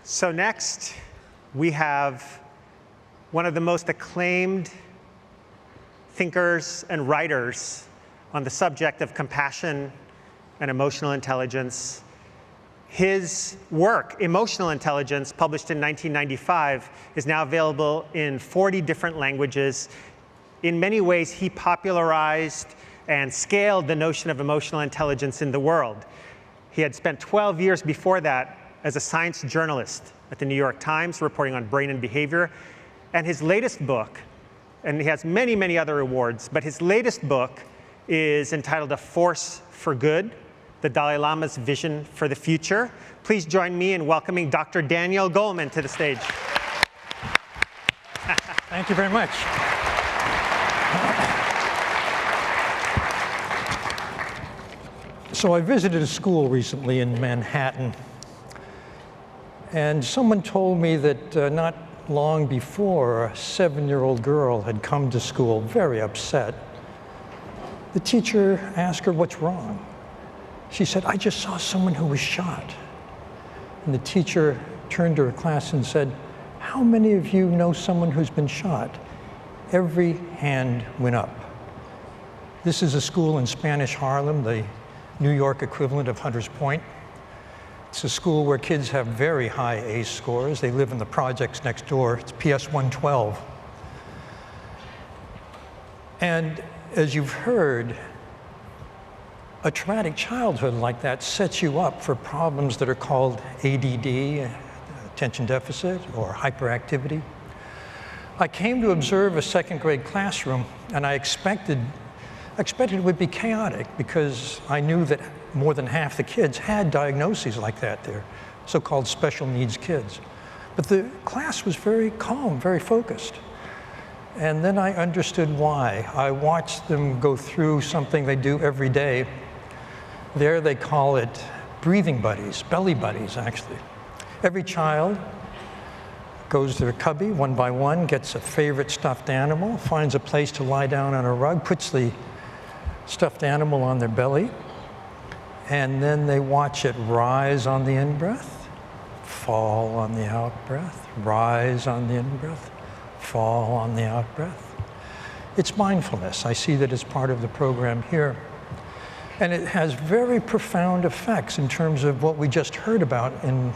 So next, we have one of the most acclaimed thinkers and writers on the subject of compassion and emotional intelligence. His work, Emotional Intelligence, published in 1995, is now available in 40 different languages. In many ways, he popularized and scaled the notion of emotional intelligence in the world. He had spent 12 years before that as a science journalist at the New York Times, reporting on brain and behavior. And his latest book, and he has many, many other awards, but his latest book is entitled A Force for Good, the Dalai Lama's Vision for the Future. Please join me in welcoming Dr. Daniel Goleman to the stage. Thank you very much. So I visited a school recently in Manhattan, and someone told me that not long before, a 7-year-old girl had come to school very upset. The teacher asked her, "What's wrong?" She said, "I just saw someone who was shot." And the teacher turned to her class and said, "How many of you know someone who's been shot?" Every hand went up. This is a school in Spanish Harlem, the New York equivalent of Hunters Point. It's a school where kids have very high ACE scores. They live in the projects next door. It's PS 112. And as you've heard, a traumatic childhood like that sets you up for problems that are called ADD, attention deficit, or hyperactivity. I came to observe a second grade classroom, and I expected it would be chaotic because I knew that more than half the kids had diagnoses like that. They're so-called special needs kids. But the class was very calm, very focused. And then I understood why. I watched them go through something they do every day. There they call it breathing buddies, belly buddies, actually. Every child goes to their cubby one by one, gets a favorite stuffed animal, finds a place to lie down on a rug, puts the stuffed animal on their belly, and then they watch it rise on the in-breath, fall on the out-breath, rise on the in-breath, fall on the out-breath. It's mindfulness. I see that as part of the program here. And it has very profound effects in terms of what we just heard about in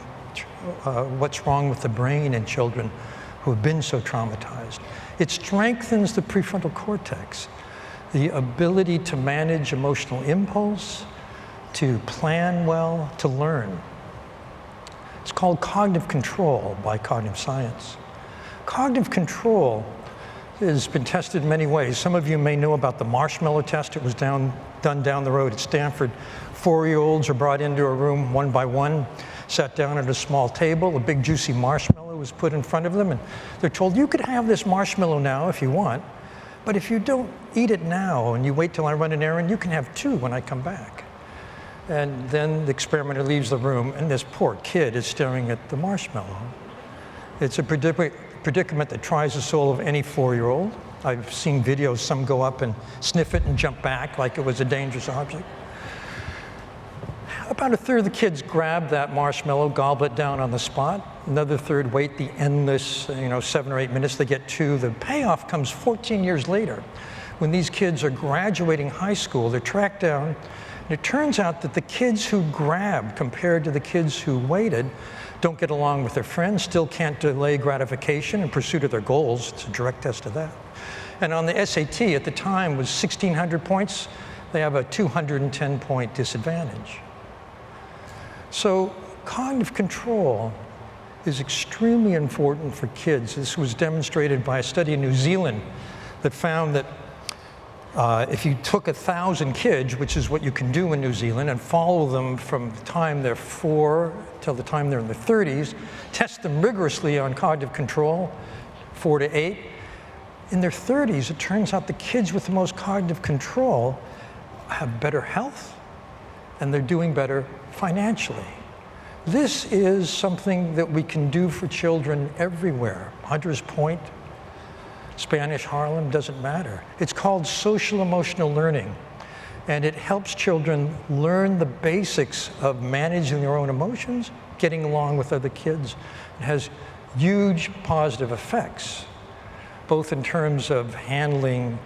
what's wrong with the brain in children who have been so traumatized. It strengthens the prefrontal cortex, the ability to manage emotional impulse, to plan well, to learn. It's called cognitive control by cognitive science. Cognitive control has been tested in many ways. Some of you may know about the Marshmallow Test. It was done down the road at Stanford. 4-year-olds are brought into a room one by one, sat down at a small table, a big juicy marshmallow was put in front of them, and they're told, "You could have this marshmallow now if you want, but if you don't eat it now and you wait till I run an errand, you can have 2 when I come back." And then the experimenter leaves the room, and this poor kid is staring at the marshmallow. It's a predicament that tries the soul of any 4-year-old. I've seen videos, some go up and sniff it and jump back like it was a dangerous object. About a third of the kids grab that marshmallow, gobble it down on the spot. Another third wait the endless, 7 or 8 minutes, they get 2. The payoff comes 14 years later. When these kids are graduating high school, they're tracked down, and it turns out that the kids who grabbed compared to the kids who waited don't get along with their friends, still can't delay gratification in pursuit of their goals. It's a direct test of that. And on the SAT at the time was 1,600 points. They have a 210-point disadvantage. So cognitive control is extremely important for kids. This was demonstrated by a study in New Zealand that found that if you took 1,000 kids, which is what you can do in New Zealand, and follow them from the time they're 4 till the time they're in their 30s, test them rigorously on cognitive control, 4 to 8. In their 30s, it turns out the kids with the most cognitive control have better health, and they're doing better financially. This is something that we can do for children everywhere. Hunters Point, Spanish Harlem, doesn't matter. It's called social emotional learning, and it helps children learn the basics of managing their own emotions getting along with other kids. It has huge positive effects, both in terms of handling,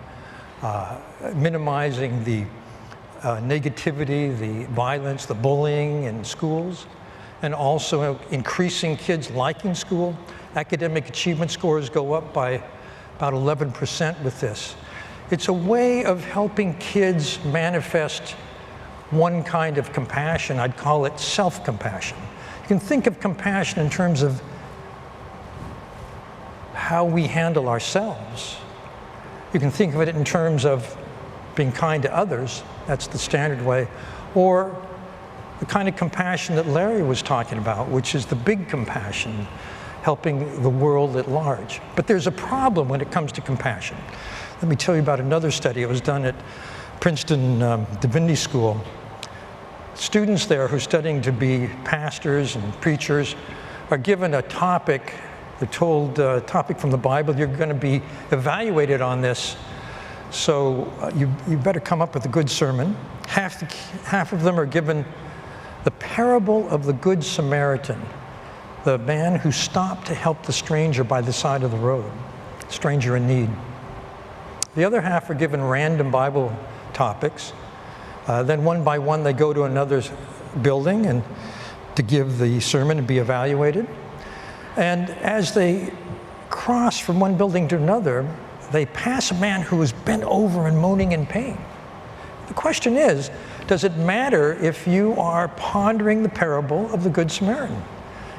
minimizing the negativity, the violence, the bullying in schools, and also increasing kids liking school. Academic achievement scores go up by about 11% with this. It's a way of helping kids manifest one kind of compassion. I'd call it self-compassion. You can think of compassion in terms of how we handle ourselves. You can think of it in terms of being kind to others. That's the standard way. Or the kind of compassion that Larry was talking about, which is the big compassion, helping the world at large. But there's a problem when it comes to compassion. Let me tell you about another study. It was done at Princeton Divinity School. Students there who are studying to be pastors and preachers are given a topic. They're told a topic from the Bible. You're going to be evaluated on this, so you better come up with a good sermon. Half of them are given the parable of the Good Samaritan, the man who stopped to help the stranger by the side of the road, stranger in need. The other half are given random Bible topics. Then one by one they go to another building and to give the sermon and be evaluated. And as they cross from one building to another, they pass a man who is bent over and moaning in pain. The question is, does it matter if you are pondering the parable of the Good Samaritan?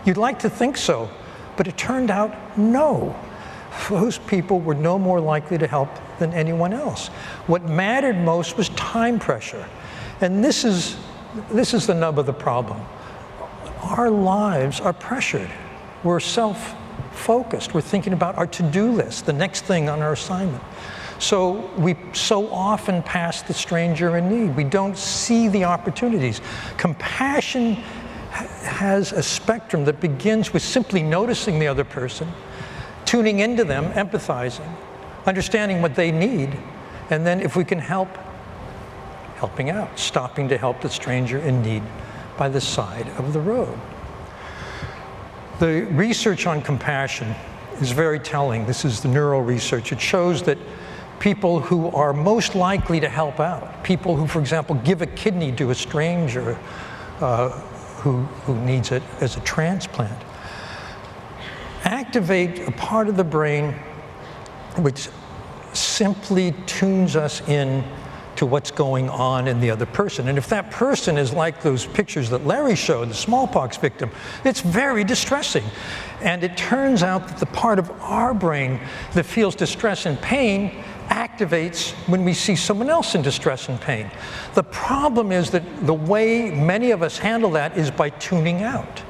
You'd like to think so, but it turned out no. Those people were no more likely to help than anyone else. What mattered most was time pressure. And this is the nub of the problem. Our lives are pressured. We're self-focused. We're thinking about our to-do list, the next thing on our assignment. So we so often pass the stranger in need. We don't see the opportunities. Compassion has a spectrum that begins with simply noticing the other person, tuning into them, empathizing, understanding what they need, and then if we can help, helping out, stopping to help the stranger in need by the side of the road. The research on compassion is very telling. This is the neuro research. It shows that people who are most likely to help out, people who, for example, give a kidney to a stranger who needs it as a transplant, activate a part of the brain which simply tunes us in to what's going on in the other person. And if that person is like those pictures that Larry showed, the smallpox victim, it's very distressing. And it turns out that the part of our brain that feels distress and pain activates when we see someone else in distress and pain. The problem is that the way many of us handle that is by tuning out.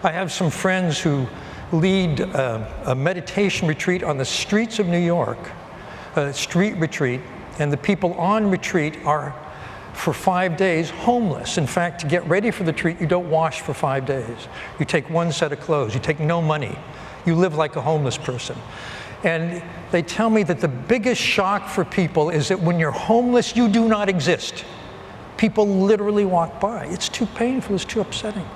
I have some friends who lead a meditation retreat on the streets of New York, a street retreat, and the people on retreat are, for 5 days, homeless. In fact, to get ready for the retreat, you don't wash for 5 days. You take one set of clothes, you take no money. You live like a homeless person. And they tell me that the biggest shock for people is that when you're homeless, you do not exist. People literally walk by. It's too painful, it's too upsetting.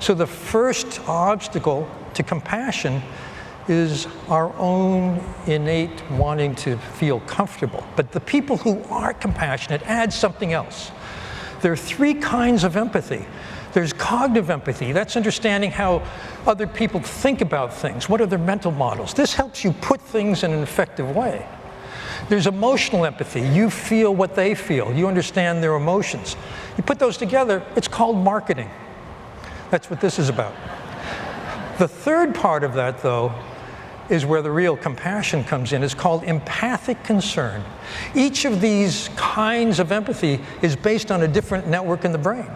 So the first obstacle to compassion is our own innate wanting to feel comfortable. But the people who are compassionate add something else. There are 3 kinds of empathy. There's cognitive empathy. That's understanding how other people think about things. What are their mental models? This helps you put things in an effective way. There's emotional empathy. You feel what they feel. You understand their emotions. You put those together, it's called marketing. That's what this is about. The third part of that, though, is where the real compassion comes in. It's called empathic concern. Each of these kinds of empathy is based on a different network in the brain.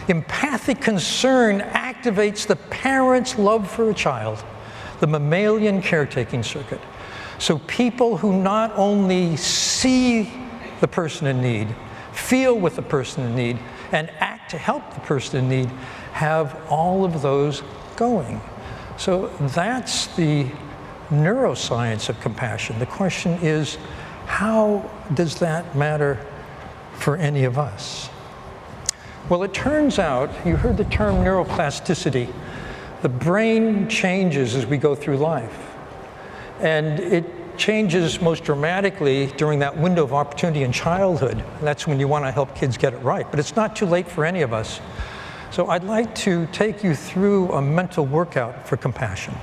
Empathic concern activates the parent's love for a child, the mammalian caretaking circuit. So people who not only see the person in need, feel with the person in need, and act to help the person in need have all of those going. So that's the neuroscience of compassion. The question is, how does that matter for any of us? Well, it turns out, you heard the term neuroplasticity. The brain changes as we go through life. And it changes most dramatically during that window of opportunity in childhood. That's when you want to help kids get it right. But it's not too late for any of us. So I'd like to take you through a mental workout for compassion.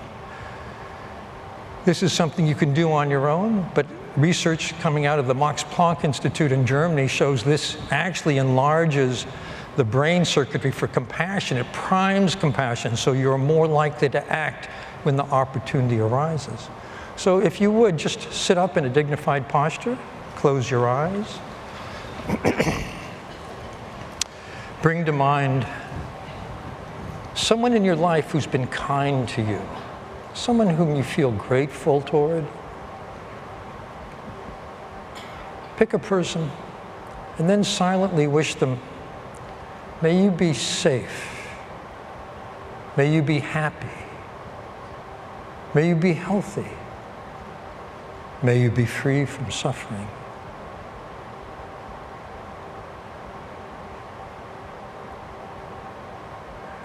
This is something you can do on your own, but research coming out of the Max Planck Institute in Germany shows this actually enlarges the brain circuitry for compassion. It primes compassion, so you're more likely to act when the opportunity arises. So if you would, just sit up in a dignified posture, close your eyes. Bring to mind someone in your life who's been kind to you, someone whom you feel grateful toward. Pick a person and then silently wish them, may you be safe, may you be happy, may you be healthy, may you be free from suffering.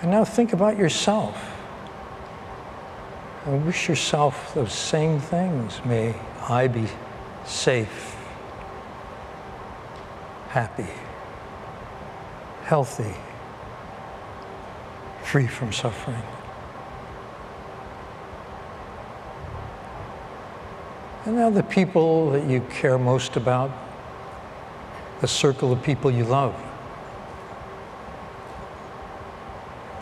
And now think about yourself. And wish yourself those same things. May I be safe, happy, healthy, free from suffering. And now the people that you care most about, the circle of people you love.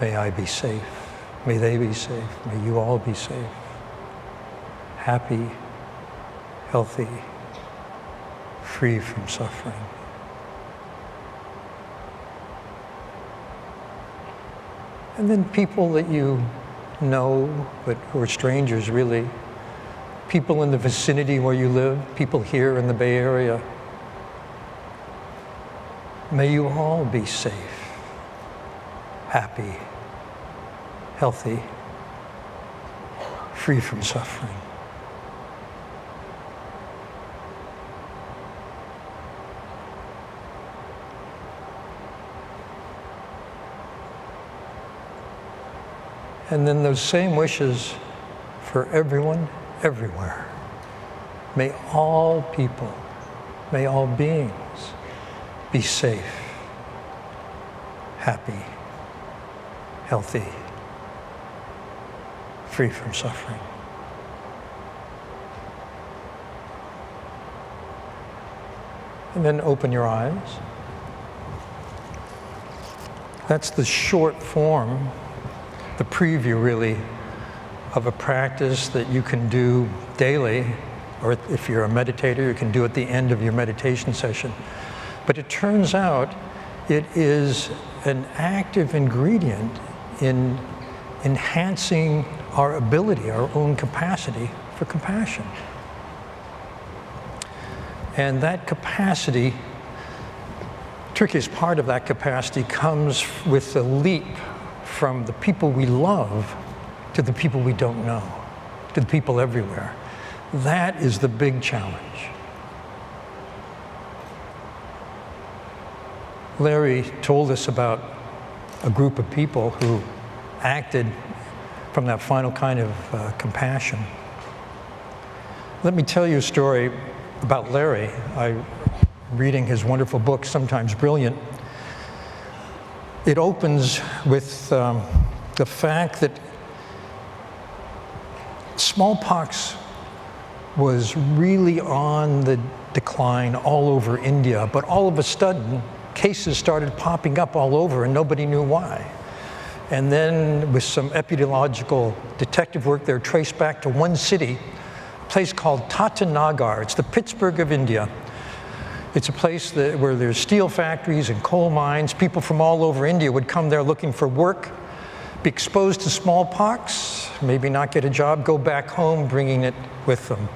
May I be safe. May they be safe. May you all be safe. Happy, healthy, free from suffering. And then people that you know, but who are strangers really. People in the vicinity where you live, people here in the Bay Area. May you all be safe, happy, healthy, free from suffering. And then those same wishes for everyone, everywhere. May all people, may all beings be safe, happy, healthy, free from suffering. And then open your eyes. That's the short form, the preview really, of a practice that you can do daily, or if you're a meditator, you can do at the end of your meditation session. But it turns out it is an active ingredient in enhancing our ability, our own capacity for compassion. And that capacity, trickiest part of that capacity comes with the leap from the people we love to the people we don't know, to the people everywhere. That is the big challenge. Larry told us about a group of people who acted from that final kind of compassion. Let me tell you a story about Larry. I'm reading his wonderful book, Sometimes Brilliant. It opens with the fact that smallpox was really on the decline all over India, but all of a sudden, cases started popping up all over and nobody knew why. And then with some epidemiological detective work, they're traced back to one city, a place called Tatanagar. It's the Pittsburgh of India. It's a place where there's steel factories and coal mines. People from all over India would come there looking for work, be exposed to smallpox, maybe not get a job, go back home bringing it with them.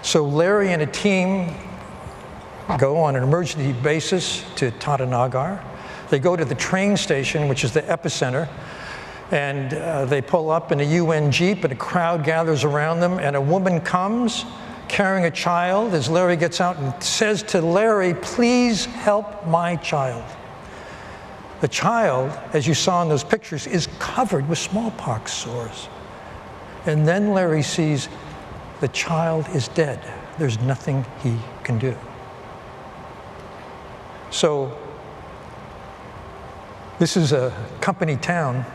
So Larry and a team go on an emergency basis to Tatanagar. They go to the train station, which is the epicenter, and they pull up in a UN Jeep, and a crowd gathers around them, and a woman comes carrying a child as Larry gets out and says to Larry, please help my child. The child, as you saw in those pictures, is covered with smallpox sores. And then Larry sees the child is dead. There's nothing he can do. So this is a company town.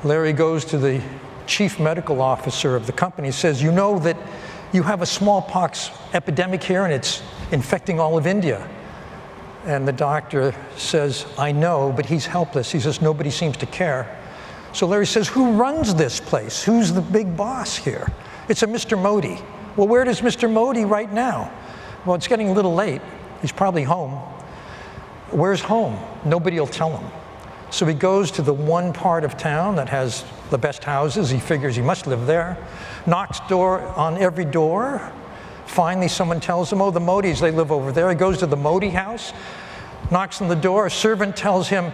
Larry goes to the chief medical officer of the company, says, you know that you have a smallpox epidemic here and it's infecting all of India. And the doctor says, I know, but he's helpless. He says, nobody seems to care. So Larry says, who runs this place? Who's the big boss here? It's a Mr. Modi. Well, where does Mr. Modi right now? Well, it's getting a little late. He's probably home. Where's home? Nobody will tell him. So he goes to the one part of town that has the best houses. He figures he must live there. Knocks on every door. Finally, someone tells him, oh, the Modis, they live over there. He goes to the Modi house, knocks on the door. A servant tells him,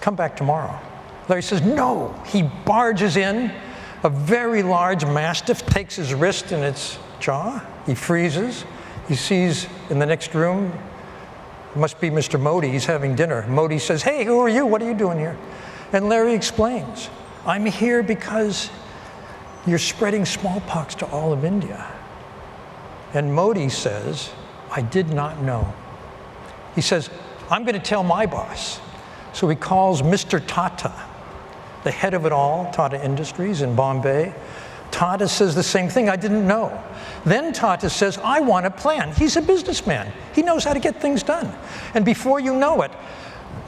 come back tomorrow. Larry says, no. He barges in. A very large mastiff takes his wrist in its jaw. He freezes. He sees in the next room, it must be Mr. Modi. He's having dinner. Modi says, hey, who are you? What are you doing here? And Larry explains, I'm here because you're spreading smallpox to all of India. And Modi says, I did not know. He says, I'm going to tell my boss. So he calls Mr. Tata, the head of it all, Tata Industries in Bombay. Tata says the same thing, I didn't know. Then Tata says, I want a plan. He's a businessman. He knows how to get things done. And before you know it,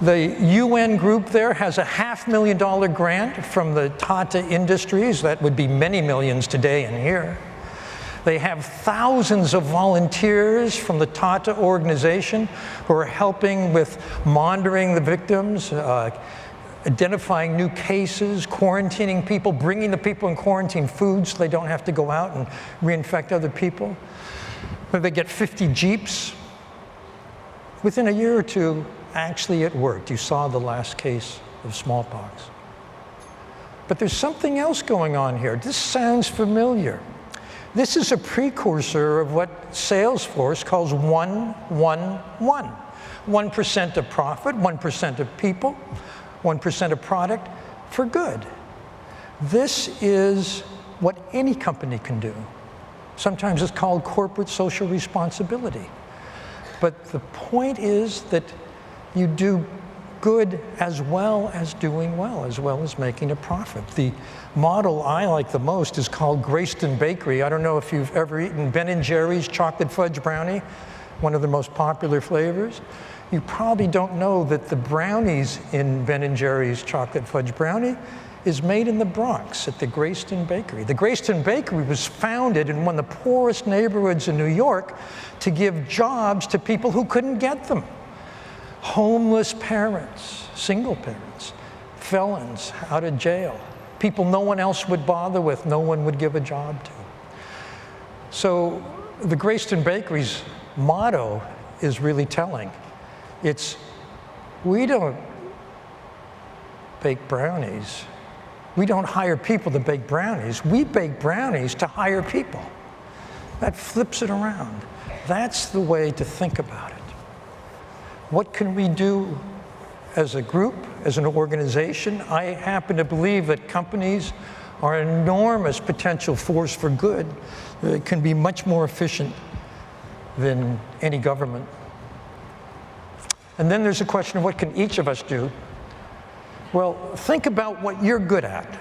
the UN group there has a $500,000 grant from the Tata Industries. That would be many millions today and here. They have thousands of volunteers from the Tata organization who are helping with monitoring the victims, identifying new cases, quarantining people, bringing the people in quarantine food so they don't have to go out and reinfect other people. They get 50 jeeps. Within a year or two, actually it worked. You saw the last case of smallpox. But there's something else going on here. This sounds familiar. This is a precursor of what Salesforce calls 1-1-1. 1% of profit, 1% of people, 1% of product for good. This is what any company can do. Sometimes it's called corporate social responsibility. But the point is that you do good as well as doing well, as well as making a profit. The model I like the most is called Greyston Bakery. I don't know if you've ever eaten Ben & Jerry's chocolate fudge brownie, one of the most popular flavors. You probably don't know that the brownies in Ben & Jerry's chocolate fudge brownie is made in the Bronx at the Greyston Bakery. The Greyston Bakery was founded in one of the poorest neighborhoods in New York to give jobs to people who couldn't get them. Homeless parents, single parents, felons out of jail, people no one else would bother with, no one would give a job to. So the Greyston Bakery's motto is really telling. It's, we don't bake brownies. We don't hire people to bake brownies. We bake brownies to hire people. That flips it around. That's the way to think about it. What can we do as a group, as an organization? I happen to believe that companies are an enormous potential force for good. It can be much more efficient than any government. And then there's a question of what can each of us do? Well, think about what you're good at.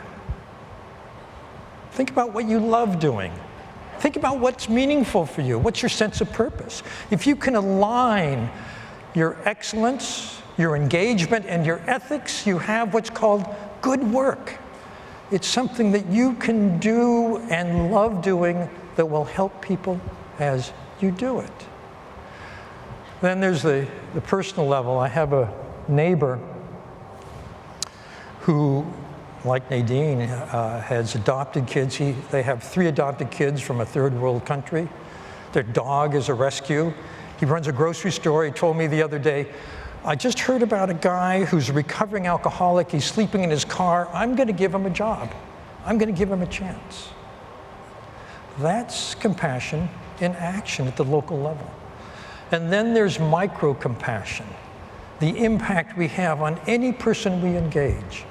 Think about what you love doing. Think about what's meaningful for you. What's your sense of purpose? If you can align your excellence, your engagement, and your ethics, you have what's called good work. It's something that you can do and love doing that will help people as you do it. Then there's the personal level. I have a neighbor who, like Nadine, has adopted kids. They have 3 adopted kids from a third world country. Their dog is a rescue. He runs a grocery store. He told me the other day, I just heard about a guy who's a recovering alcoholic. He's sleeping in his car. I'm going to give him a job. I'm going to give him a chance. That's compassion in action at the local level. And then there's micro-compassion. the impact we have on any person we engage.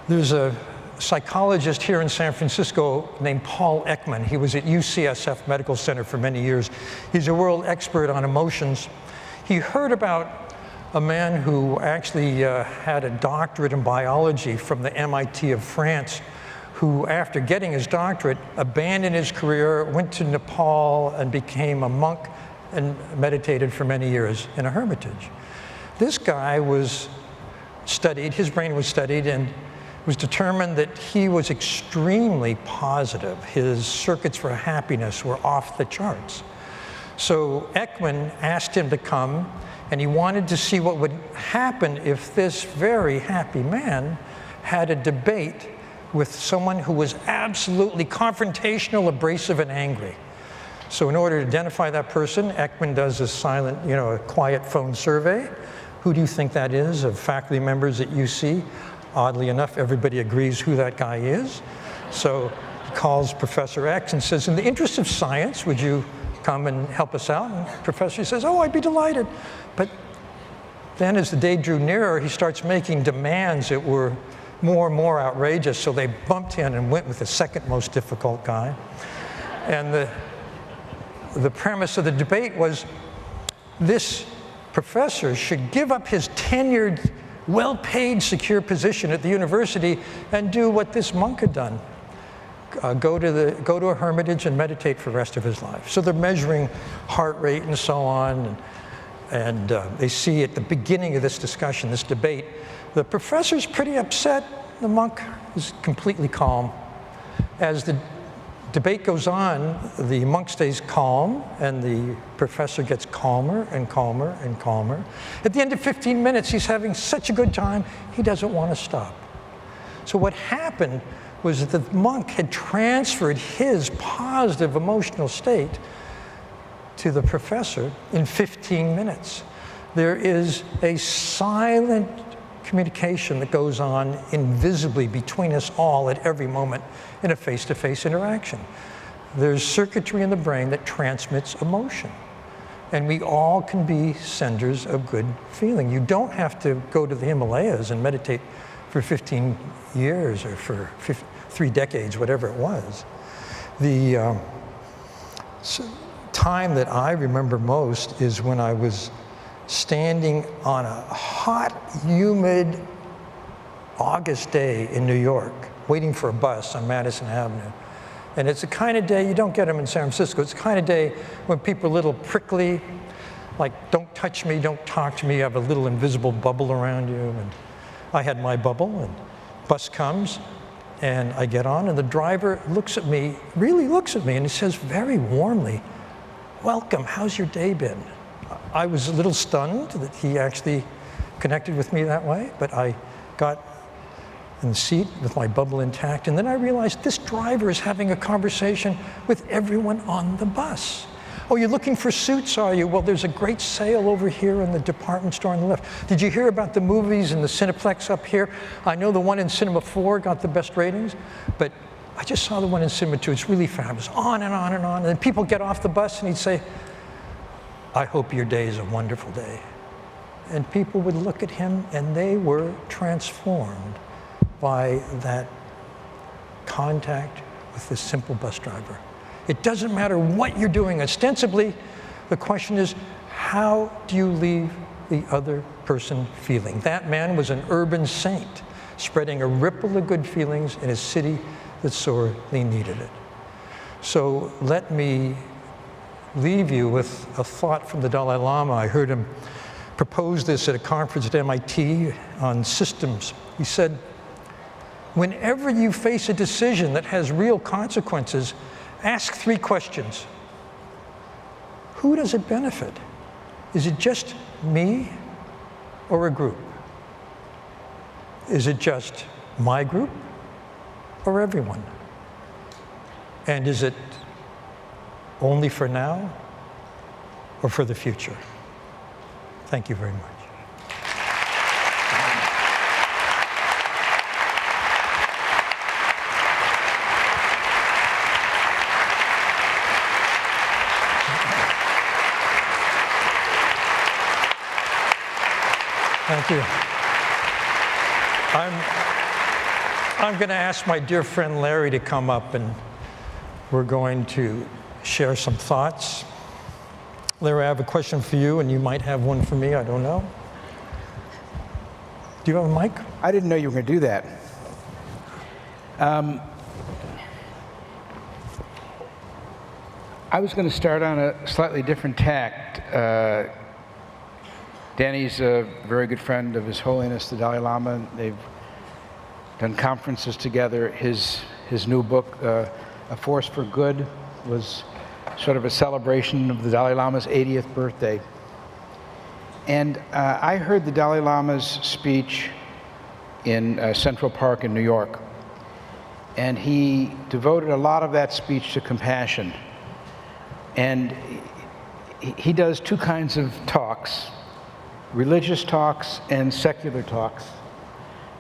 There's a psychologist here in San Francisco named Paul Ekman. He was at UCSF Medical Center for many years. He's a world expert on emotions. He heard about a man who actually had a doctorate in biology from the MIT of France, who, after getting his doctorate, abandoned his career, went to Nepal, and became a monk and meditated for many years in a hermitage. This guy was studied, his brain was studied, and it was determined that he was extremely positive. His circuits for happiness were off the charts. So Ekman asked him to come, and he wanted to see what would happen if this very happy man had a debate with someone who was absolutely confrontational, abrasive, and angry. So in order to identify that person, Ekman does a silent, a quiet phone survey. Who do you think that is of faculty members at UC? Oddly enough, everybody agrees who that guy is. So he calls Professor X and says, in the interest of science, would you come and help us out? And the professor says, oh, I'd be delighted. But then as the day drew nearer, he starts making demands that were more and more outrageous, so they bumped in and went with the second most difficult guy. And the premise of the debate was this professor should give up his tenured, well-paid, secure position at the university and do what this monk had done. Go to a hermitage and meditate for the rest of his life. So they're measuring heart rate and so on, and they see at the beginning of this discussion, this debate, the professor's pretty upset. The monk is completely calm. As the debate goes on, the monk stays calm, and the professor gets calmer and calmer and calmer. At the end of 15 minutes, he's having such a good time, he doesn't want to stop. So what happened was that the monk had transferred his positive emotional state to the professor in 15 minutes. There is a silent communication that goes on invisibly between us all at every moment in a face-to-face interaction. There's circuitry in the brain that transmits emotion. And we all can be senders of good feeling. You don't have to go to the Himalayas and meditate for 15 years or for 3 decades, whatever it was. The time that I remember most is when I was standing on a hot, humid August day in New York, waiting for a bus on Madison Avenue. And it's the kind of day, you don't get them in San Francisco, it's the kind of day when people are a little prickly, like, don't touch me, don't talk to me, you have a little invisible bubble around you. And I had my bubble, and bus comes, and I get on, and the driver looks at me, really looks at me, and he says very warmly, welcome, how's your day been? I was a little stunned that he actually connected with me that way, but I got in the seat with my bubble intact, and then I realized this driver is having a conversation with everyone on the bus. Oh, you're looking for suits, are you? Well, there's a great sale over here in the department store on the left. Did you hear about the movies in the Cineplex up here? I know the one in Cinema 4 got the best ratings, but I just saw the one in Cinema 2. It's really fabulous. On and on and on. And then people get off the bus and he'd say, I hope your day is a wonderful day. And people would look at him and they were transformed by that contact with this simple bus driver. It doesn't matter what you're doing. Ostensibly, the question is, how do you leave the other person feeling? That man was an urban saint, spreading a ripple of good feelings in a city that sorely needed it. So let me leave you with a thought from the Dalai Lama. I heard him propose this at a conference at MIT on systems. He said, whenever you face a decision that has real consequences, ask 3 questions. Who does it benefit? Is it just me or a group? Is it just my group or everyone? And is it only for now or for the future? Thank you very much. Thank you. I'm going to ask my dear friend Larry to come up, and we're going to share some thoughts. Larry, I have a question for you, and you might have one for me, I don't know. Do you have a mic? I didn't know you were going to do that. I was going to start on a slightly different tact. Danny's a very good friend of His Holiness the Dalai Lama. They've done conferences together. His new book, A Force for Good, was sort of a celebration of the Dalai Lama's 80th birthday. And I heard the Dalai Lama's speech in Central Park in New York. And he devoted a lot of that speech to compassion. And he does two kinds of talks, religious talks and secular talks.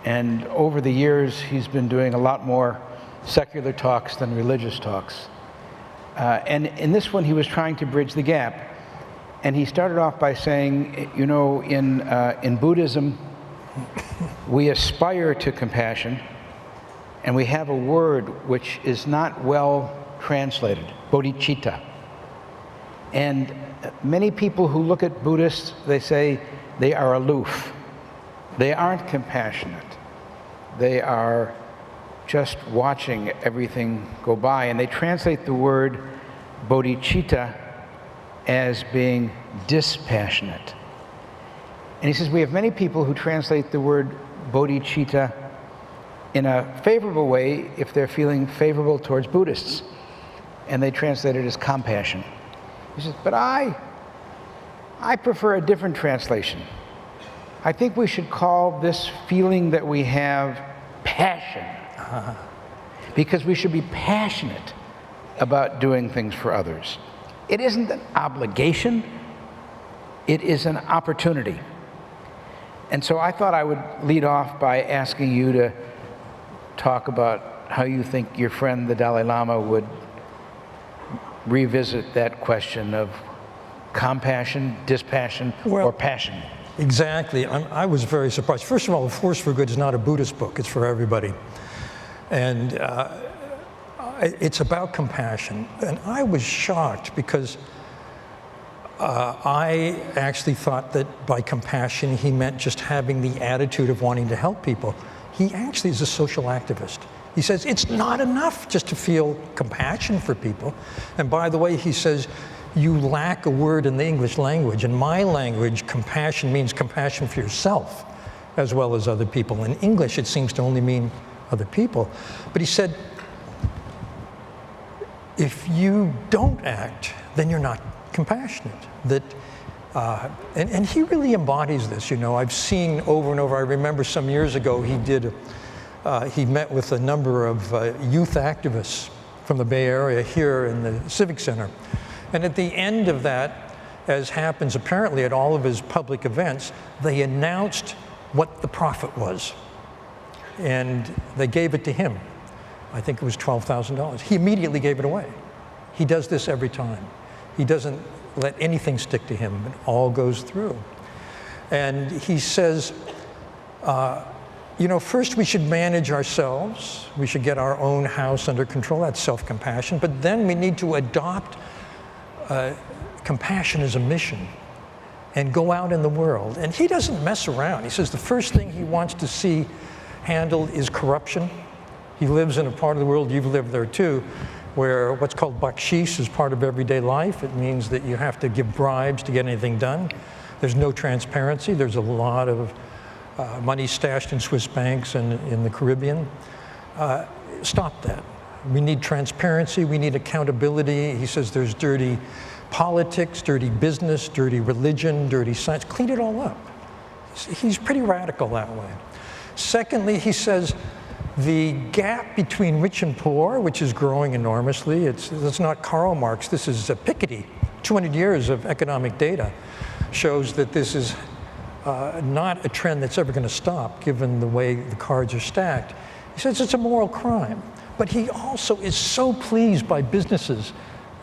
And over the years, he's been doing a lot more secular talks than religious talks. And in this one, he was trying to bridge the gap. And he started off by saying, you know, in Buddhism, we aspire to compassion, and we have a word which is not well translated, bodhicitta. And many people who look at Buddhists, they say they are aloof. They aren't compassionate. They are just watching everything go by. And they translate the word bodhicitta as being dispassionate. And he says we have many people who translate the word bodhicitta in a favorable way if they're feeling favorable towards Buddhists. And they translate it as compassion. He says, but I prefer a different translation. I think we should call this feeling that we have passion. Because we should be passionate about doing things for others. It isn't an obligation, it is an opportunity. And so I thought I would lead off by asking you to talk about how you think your friend the Dalai Lama would revisit that question of compassion, dispassion, or passion. Exactly. I was very surprised. First of all, A Force for Good is not a Buddhist book. It's for everybody. And it's about compassion. And I was shocked because I actually thought that by compassion he meant just having the attitude of wanting to help people. He actually is a social activist. He says it's not enough just to feel compassion for people. And by the way, he says, you lack a word in the English language. In my language, compassion means compassion for yourself as well as other people. In English, it seems to only mean other people. But he said, if you don't act, then you're not compassionate. That, and he really embodies this, you know. I've seen over and over, I remember some years ago he met with a number of youth activists from the Bay Area here in the Civic Center. And at the end of that, as happens apparently at all of his public events, they announced what the profit was. And they gave it to him. I think it was $12,000. He immediately gave it away. He does this every time. He doesn't let anything stick to him. It all goes through. And he says, you know, first we should manage ourselves. We should get our own house under control. That's self-compassion. But then we need to adopt compassion as a mission and go out in the world. And he doesn't mess around. He says the first thing he wants to see handled is corruption. He lives in a part of the world, you've lived there too, where what's called bakshish is part of everyday life. It means that you have to give bribes to get anything done. There's no transparency. There's a lot of money stashed in Swiss banks and in the Caribbean. Stop that. We need transparency. We need accountability. He says there's dirty politics, dirty business, dirty religion, dirty science. Clean it all up. He's pretty radical that way. Secondly, he says the gap between rich and poor, which is growing enormously, it's not Karl Marx, this is Piketty. 200 years of economic data shows that this is not a trend that's ever going to stop, given the way the cards are stacked. He says it's a moral crime. But he also is so pleased by businesses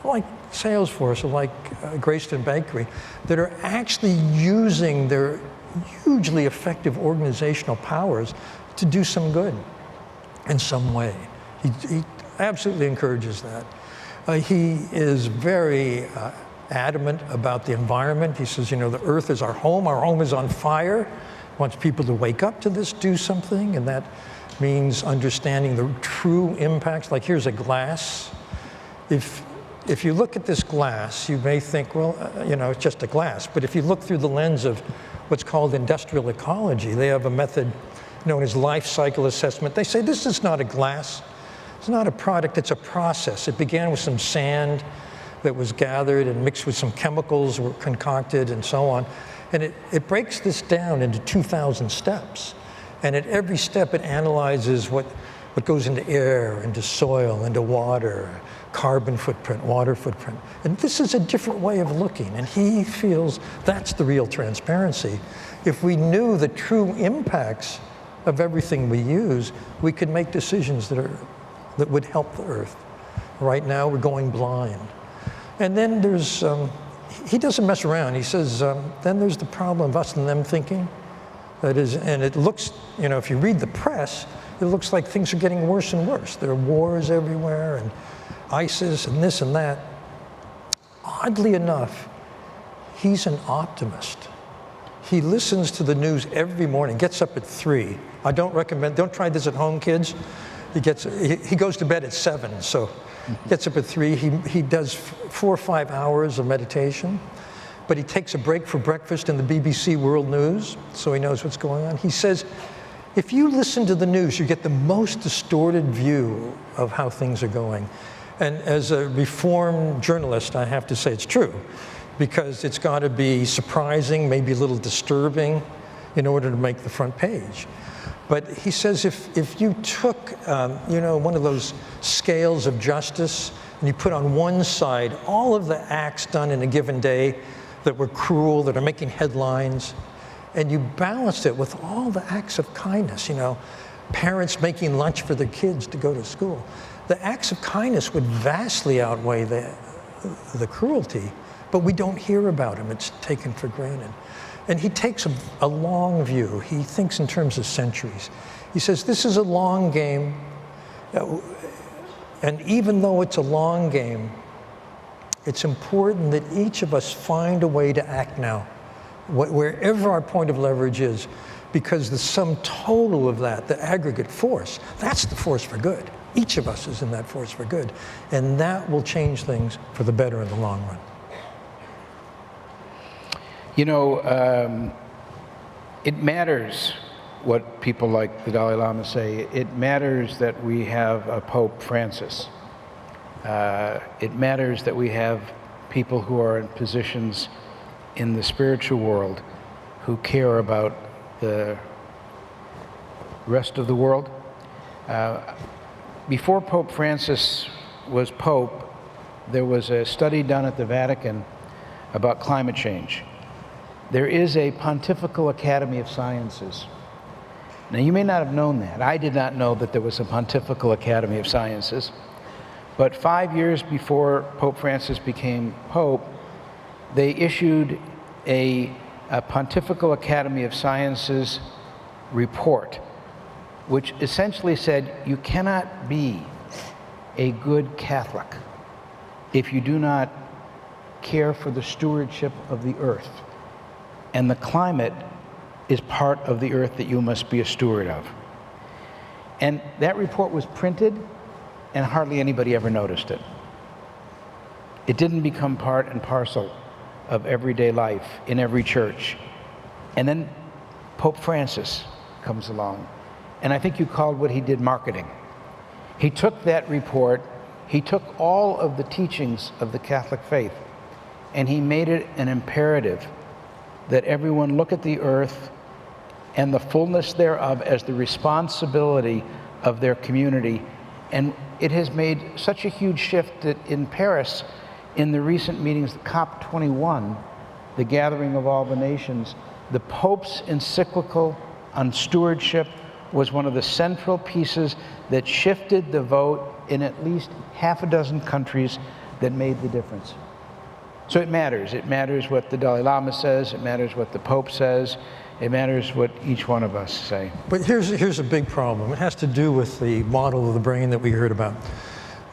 like Salesforce or like Greyston Bakery that are actually using their hugely effective organizational powers to do some good in some way. He absolutely encourages that. He is very adamant about the environment. He says, the earth is our home is on fire. Wants people to wake up to this, do something, and that means understanding the true impacts. Like, here's a glass. If you look at this glass, you may think, well, it's just a glass. But if you look through the lens of what's called industrial ecology, they have a method known as life cycle assessment. They say this is not a glass. It's not a product, it's a process. It began with some sand that was gathered and mixed with some chemicals were concocted and so on. And it breaks this down into 2,000 steps. And at every step, it analyzes what goes into air, into soil, into water, carbon footprint, water footprint. And this is a different way of looking. And he feels that's the real transparency. If we knew the true impacts of everything we use, we could make decisions that would help the earth. Right now, we're going blind. And then there's, he doesn't mess around. He says, then there's the problem of us and them thinking. That is, and it looks, if you read the press, it looks like things are getting worse and worse. There are wars everywhere, and ISIS, and this and that. Oddly enough, he's an optimist. He listens to the news every morning, gets up at 3. I don't try this at home, kids. He goes to bed at 7, so gets up at 3. He does 4 or 5 hours of meditation, but he takes a break for breakfast in the BBC World News, so he knows what's going on. He says, if you listen to the news, you get the most distorted view of how things are going. And as a reformed journalist, I have to say it's true, because it's got to be surprising, maybe a little disturbing, in order to make the front page. But he says if you took, one of those scales of justice, and you put on one side all of the acts done in a given day that were cruel, that are making headlines, and you balanced it with all the acts of kindness, parents making lunch for their kids to go to school, the acts of kindness would vastly outweigh the cruelty, but we don't hear about them. It's taken for granted. And he takes a long view. He thinks in terms of centuries. He says, this is a long game, and even though it's a long game, it's important that each of us find a way to act now, wherever our point of leverage is, because the sum total of that, the aggregate force, that's the force for good. Each of us is in that force for good, and that will change things for the better in the long run. It matters what people like the Dalai Lama say. It matters that we have a Pope Francis. It matters that we have people who are in positions in the spiritual world who care about the rest of the world. Before Pope Francis was Pope, there was a study done at the Vatican about climate change. There is a Pontifical Academy of Sciences. Now, you may not have known that. I did not know that there was a Pontifical Academy of Sciences. But 5 years before Pope Francis became Pope, they issued a Pontifical Academy of Sciences report, which essentially said you cannot be a good Catholic if you do not care for the stewardship of the earth. And the climate is part of the earth that you must be a steward of. And that report was printed, and hardly anybody ever noticed it. It didn't become part and parcel of everyday life in every church. And then Pope Francis comes along. And I think you called what he did marketing. He took that report, he took all of the teachings of the Catholic faith, and he made it an imperative that everyone look at the earth and the fullness thereof as the responsibility of their community. And it has made such a huge shift that in Paris, in the recent meetings, the COP21, the gathering of all the nations, the Pope's encyclical on stewardship was one of the central pieces that shifted the vote in at least half a dozen countries that made the difference. So it matters. It matters what the Dalai Lama says. It matters what the Pope says. It matters what each one of us say. But here's a big problem. It has to do with the model of the brain that we heard about.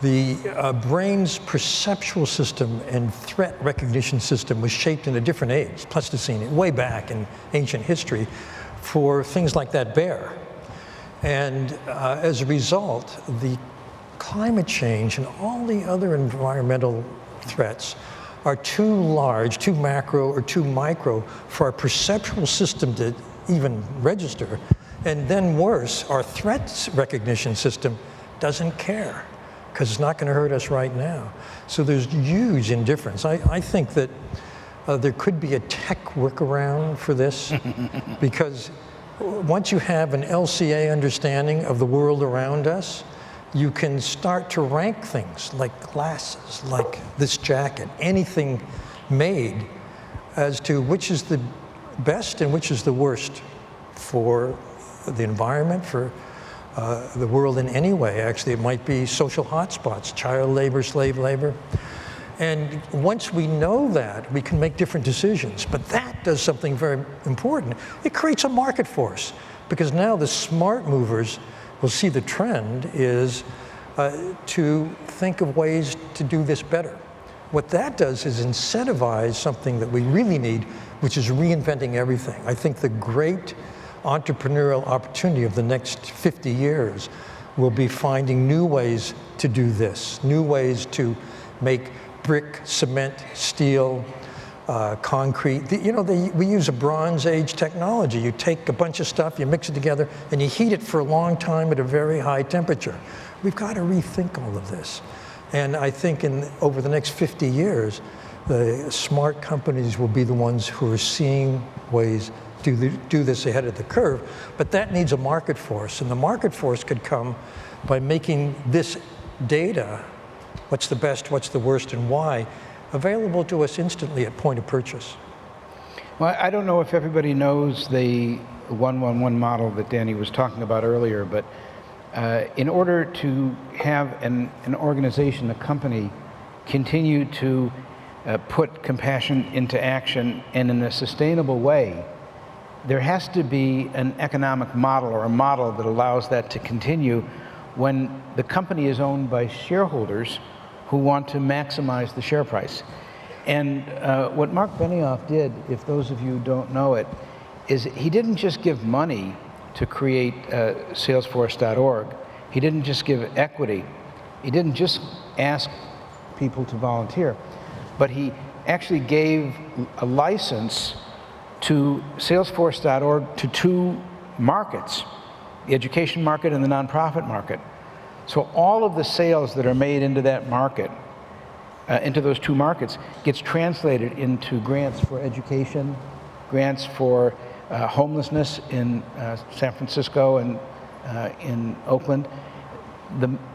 The brain's perceptual system and threat recognition system was shaped in a different age, Pleistocene, way back in ancient history, for things like that bear. And as a result, the climate change and all the other environmental threats are too large, too macro or too micro for our perceptual system to even register. And then worse, our threat recognition system doesn't care, because it's not going to hurt us right now. So there's huge indifference. I think that there could be a tech workaround for this, because once you have an LCA understanding of the world around us, you can start to rank things like glasses, like this jacket, anything made, as to which is the best and which is the worst for the environment, for the world in any way. Actually, it might be social hotspots, child labor, slave labor. And once we know that, we can make different decisions. But that does something very important. It creates a market force, because now the smart movers will see the trend is to think of ways to do this better. What that does is incentivize something that we really need, which is reinventing everything. I think the great entrepreneurial opportunity of the next 50 years will be finding new ways to do this, new ways to make brick, cement, steel, concrete. We use a Bronze Age technology. You take a bunch of stuff, you mix it together, and you heat it for a long time at a very high temperature. We've got to rethink all of this. And I think over the next 50 years, the smart companies will be the ones who are seeing ways to do this ahead of the curve. But that needs a market force. And the market force could come by making this data, what's the best, what's the worst, and why, available to us instantly at point of purchase. Well, I don't know if everybody knows the 1-1-1 model that Danny was talking about earlier, but in order to have an organization, a company, continue to put compassion into action and in a sustainable way, there has to be an economic model, or a model that allows that to continue when the company is owned by shareholders who want to maximize the share price. And what Mark Benioff did, if those of you don't know it, is he didn't just give money to create Salesforce.org. He didn't just give equity. He didn't just ask people to volunteer, but he actually gave a license to Salesforce.org to two markets, the education market and the nonprofit market. So all of the sales that are made into that market, into those two markets, gets translated into grants for education, grants for homelessness in San Francisco and in Oakland.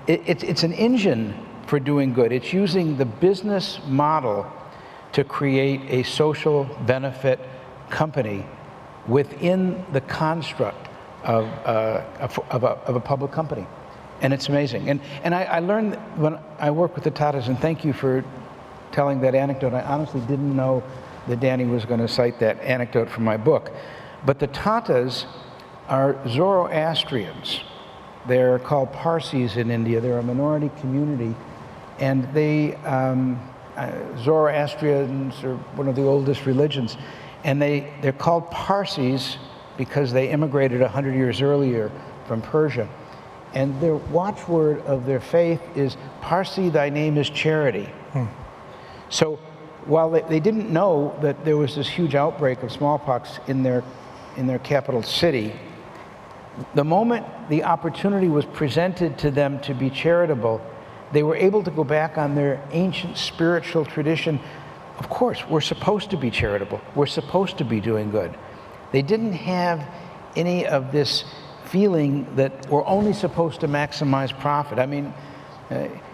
It's an engine for doing good. It's using the business model to create a social benefit company within the construct of a public company. And it's amazing. And I learned when I work with the Tatas, and thank you for telling that anecdote. I honestly didn't know that Danny was going to cite that anecdote from my book. But the Tatas are Zoroastrians. They're called Parsis in India. They're a minority community. And Zoroastrians are one of the oldest religions. And they're called Parsis because they immigrated 100 years earlier from Persia. And their watchword of their faith is, Parsi, thy name is charity. So while they didn't know that there was this huge outbreak of smallpox in their capital city, the moment the opportunity was presented to them to be charitable, they were able to go back on their ancient spiritual tradition. Of course, we're supposed to be charitable. We're supposed to be doing good. They didn't have any of this feeling that we're only supposed to maximize profit. I mean,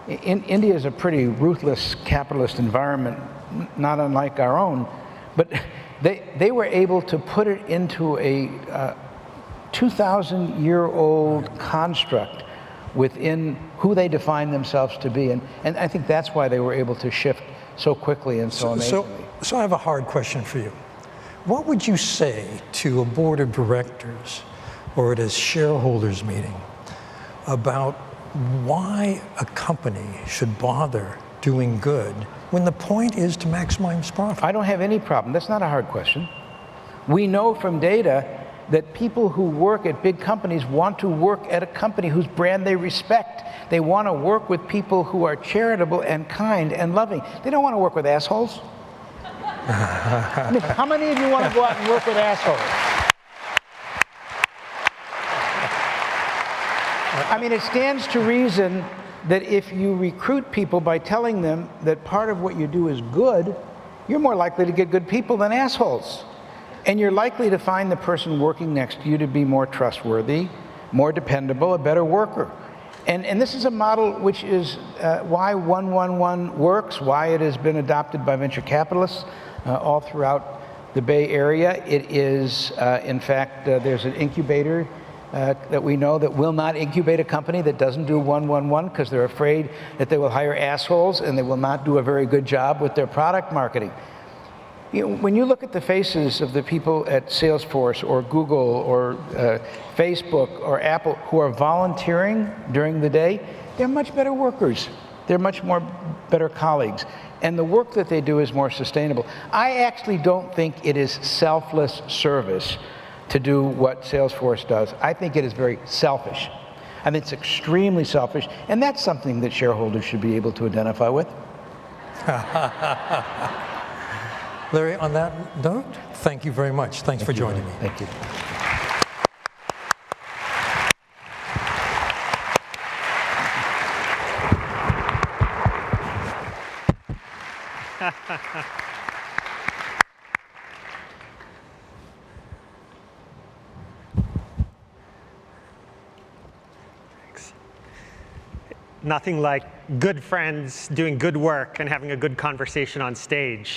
India is a pretty ruthless capitalist environment, not unlike our own, but they were able to put it into a 2,000-year-old construct within who they define themselves to be. And I think that's why they were able to shift so quickly and so amazingly. So I have a hard question for you. what would you say to a board of directors or at a shareholders meeting about why a company should bother doing good when the point is to maximize profit? I don't have any problem. That's not a hard question. We know from data that people who work at big companies want to work at a company whose brand they respect. They want to work with people who are charitable and kind and loving. They don't want to work with assholes. I mean, how many of you want to go out and work with assholes? I mean, it stands to reason that if you recruit people by telling them that part of what you do is good, you're more likely to get good people than assholes. And you're likely to find the person working next to you to be more trustworthy, more dependable, a better worker. And this is a model which is why 111 works, why it has been adopted by venture capitalists all throughout the Bay Area. It is, in fact, there's an incubator that we know that will not incubate a company that doesn't do 111 because they're afraid that they will hire assholes and they will not do a very good job with their product marketing. You know, when you look at the faces of the people at Salesforce or Google or Facebook or Apple who are volunteering during the day, they're much better workers. They're much more better colleagues. And the work that they do is more sustainable. I actually don't think it is selfless service to do what Salesforce does. I think it is very selfish. I think it's extremely selfish, and that's something that shareholders should be able to identify with. Larry, on that note, thank you very much. Thanks for joining me. Thank you. Nothing like good friends doing good work and having a good conversation on stage.